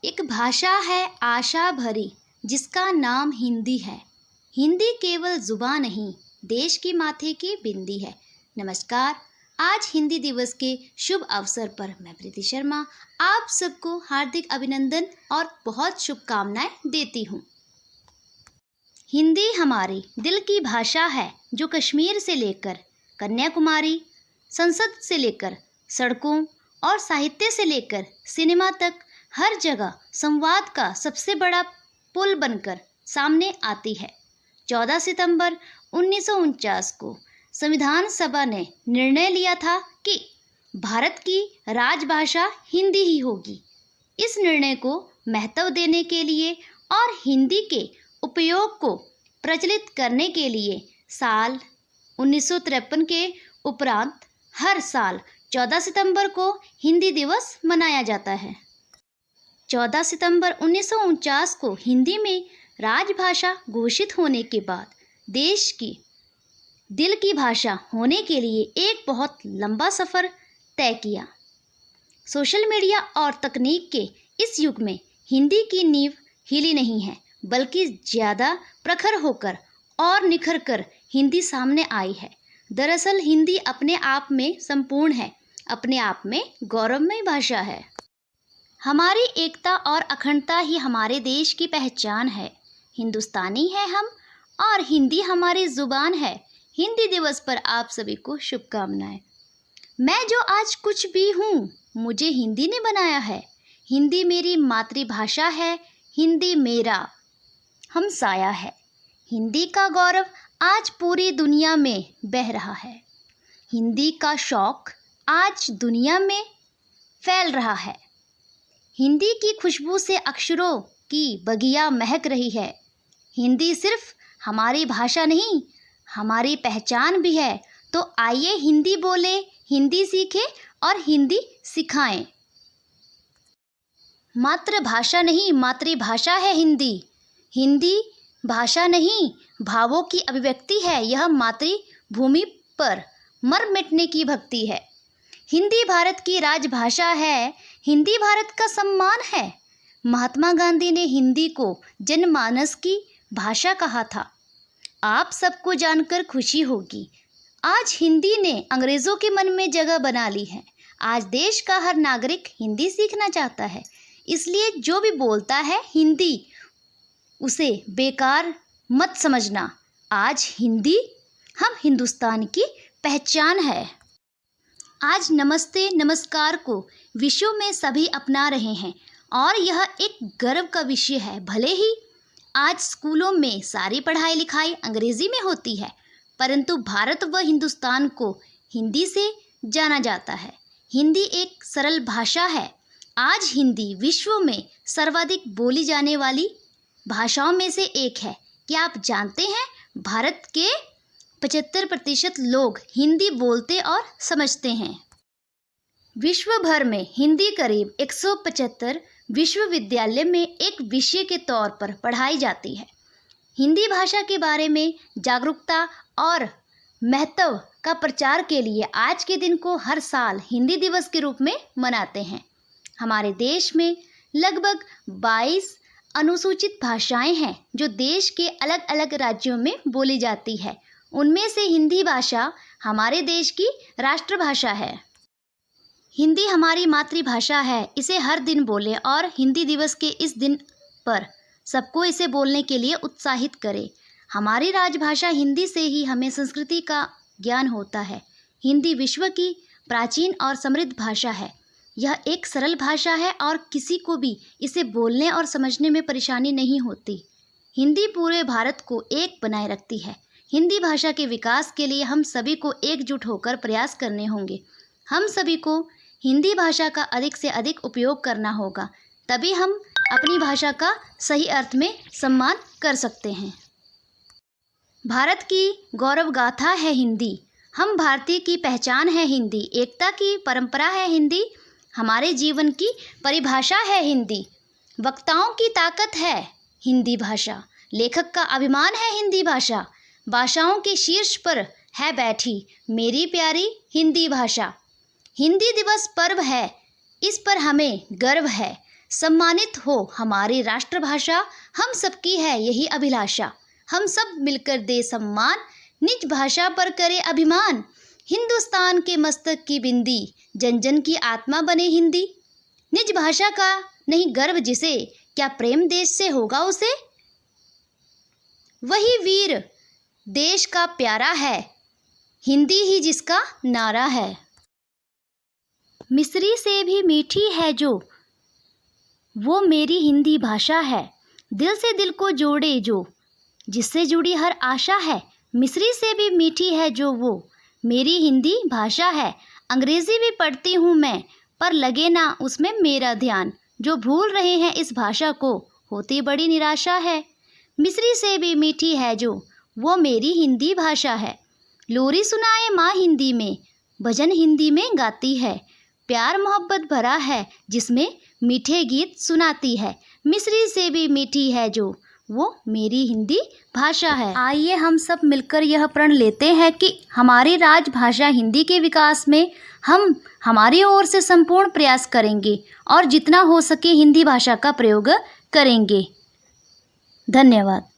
एक भाषा है आशा भरी जिसका नाम हिंदी है। हिंदी केवल जुबान नहीं, देश की माथे की बिंदी है। नमस्कार, आज हिंदी दिवस के शुभ अवसर पर मैं प्रीति शर्मा आप सबको हार्दिक अभिनंदन और बहुत शुभकामनाएं देती हूँ। हिंदी हमारी दिल की भाषा है जो कश्मीर से लेकर कन्याकुमारी, संसद से लेकर सड़कों और साहित्य से लेकर सिनेमा तक हर जगह संवाद का सबसे बड़ा पुल बनकर सामने आती है। 14 सितंबर 1949 को संविधान सभा ने निर्णय लिया था कि भारत की राजभाषा हिंदी ही होगी। इस निर्णय को महत्व देने के लिए और हिंदी के उपयोग को प्रचलित करने के लिए साल 1953 के उपरांत हर साल 14 सितंबर को हिंदी दिवस मनाया जाता है। 14 सितंबर 1949 को हिंदी में राजभाषा घोषित होने के बाद देश की दिल की भाषा होने के लिए एक बहुत लंबा सफ़र तय किया। सोशल मीडिया और तकनीक के इस युग में हिंदी की नींव हिली नहीं है, बल्कि ज़्यादा प्रखर होकर और निखर कर हिंदी सामने आई है। दरअसल हिंदी अपने आप में संपूर्ण है, अपने आप में गौरवमय भाषा है। हमारी एकता और अखंडता ही हमारे देश की पहचान है। हिंदुस्तानी है हम और हिंदी हमारी ज़ुबान है। हिंदी दिवस पर आप सभी को शुभकामनाएं। मैं जो आज कुछ भी हूँ, मुझे हिंदी ने बनाया है। हिंदी मेरी मातृभाषा है, हिंदी मेरा हमसाया है। हिंदी का गौरव आज पूरी दुनिया में बह रहा है। हिंदी का शौक आज दुनिया में फैल रहा है। हिंदी की खुशबू से अक्षरों की बगिया महक रही है। हिंदी सिर्फ हमारी भाषा नहीं, हमारी पहचान भी है। तो आइए हिंदी बोले, हिंदी सीखें और हिंदी सिखाएं। मातृभाषा नहीं, मातृभाषा है हिंदी। हिंदी भाषा नहीं, भावों की अभिव्यक्ति है। यह मातृभूमि पर मर मिटने की भक्ति है। हिंदी भारत की राजभाषा है, हिंदी भारत का सम्मान है। महात्मा गांधी ने हिंदी को जनमानस की भाषा कहा था। आप सबको जानकर खुशी होगी, आज हिंदी ने अंग्रेज़ों के मन में जगह बना ली है। आज देश का हर नागरिक हिंदी सीखना चाहता है। इसलिए जो भी बोलता है हिंदी, उसे बेकार मत समझना। आज हिंदी हम हिंदुस्तान की पहचान है। आज नमस्ते नमस्कार को विश्व में सभी अपना रहे हैं और यह एक गर्व का विषय है। भले ही आज स्कूलों में सारी पढ़ाई लिखाई अंग्रेज़ी में होती है, परंतु भारत व हिंदुस्तान को हिंदी से जाना जाता है। हिंदी एक सरल भाषा है। आज हिंदी विश्व में सर्वाधिक बोली जाने वाली भाषाओं में से एक है। क्या आप जानते हैं, भारत के 75% लोग हिंदी बोलते और समझते हैं। विश्व भर में हिंदी करीब 175 विश्वविद्यालय में एक विषय के तौर पर पढ़ाई जाती है। हिंदी भाषा के बारे में जागरूकता और महत्व का प्रचार के लिए आज के दिन को हर साल हिंदी दिवस के रूप में मनाते हैं। हमारे देश में लगभग 22 अनुसूचित भाषाएं हैं जो देश के अलग अलग राज्यों में बोली जाती है। उनमें से हिंदी भाषा हमारे देश की राष्ट्रभाषा है। हिंदी हमारी मातृभाषा है, इसे हर दिन बोलें और हिंदी दिवस के इस दिन पर सबको इसे बोलने के लिए उत्साहित करें। हमारी राजभाषा हिंदी से ही हमें संस्कृति का ज्ञान होता है। हिंदी विश्व की प्राचीन और समृद्ध भाषा है। यह एक सरल भाषा है और किसी को भी इसे बोलने और समझने में परेशानी नहीं होती। हिंदी पूरे भारत को एक बनाए रखती है। हिंदी भाषा के विकास के लिए हम सभी को एकजुट होकर प्रयास करने होंगे। हम सभी को हिंदी भाषा का अधिक से अधिक उपयोग करना होगा, तभी हम अपनी भाषा का सही अर्थ में सम्मान कर सकते हैं। भारत की गौरव गाथा है हिंदी। हम भारतीय की पहचान है हिंदी। एकता की परंपरा है हिंदी। हमारे जीवन की परिभाषा है हिंदी। वक्ताओं की ताकत है हिंदी भाषा। लेखक का अभिमान है हिंदी भाषा। भाषाओं के शीर्ष पर है बैठी मेरी प्यारी हिंदी भाषा। हिंदी दिवस पर्व है, इस पर हमें गर्व है। सम्मानित हो हमारी राष्ट्रभाषा, हम सबकी है यही अभिलाषा। हम सब मिलकर दे सम्मान, निज भाषा पर करे अभिमान। हिंदुस्तान के मस्तक की बिंदी, जन जन की आत्मा बने हिंदी। निज भाषा का नहीं गर्व जिसे, क्या प्रेम देश से होगा उसे। वही वीर देश का प्यारा है, हिंदी ही जिसका नारा है। मिस्री से भी मीठी है जो, वो मेरी हिंदी भाषा है। दिल से दिल को जोड़े जो, जिससे जुड़ी हर आशा है। मिस्री से भी मीठी है जो, वो मेरी हिंदी भाषा है। अंग्रेज़ी भी पढ़ती हूँ मैं, पर लगे ना उसमें मेरा ध्यान। जो भूल रहे हैं इस भाषा को, होती बड़ी निराशा है। मिस्री से भी मीठी है जो, वो मेरी हिंदी भाषा है। लोरी सुनाए माँ हिंदी में, भजन हिंदी में गाती है। प्यार मोहब्बत भरा है जिसमें, मीठे गीत सुनाती है। मिस्री से भी मीठी है जो, वो मेरी हिंदी भाषा है। आइए हम सब मिलकर यह प्रण लेते हैं कि हमारी राजभाषा हिंदी के विकास में हम हमारी ओर से संपूर्ण प्रयास करेंगे और जितना हो सके हिंदी भाषा का प्रयोग करेंगे। धन्यवाद।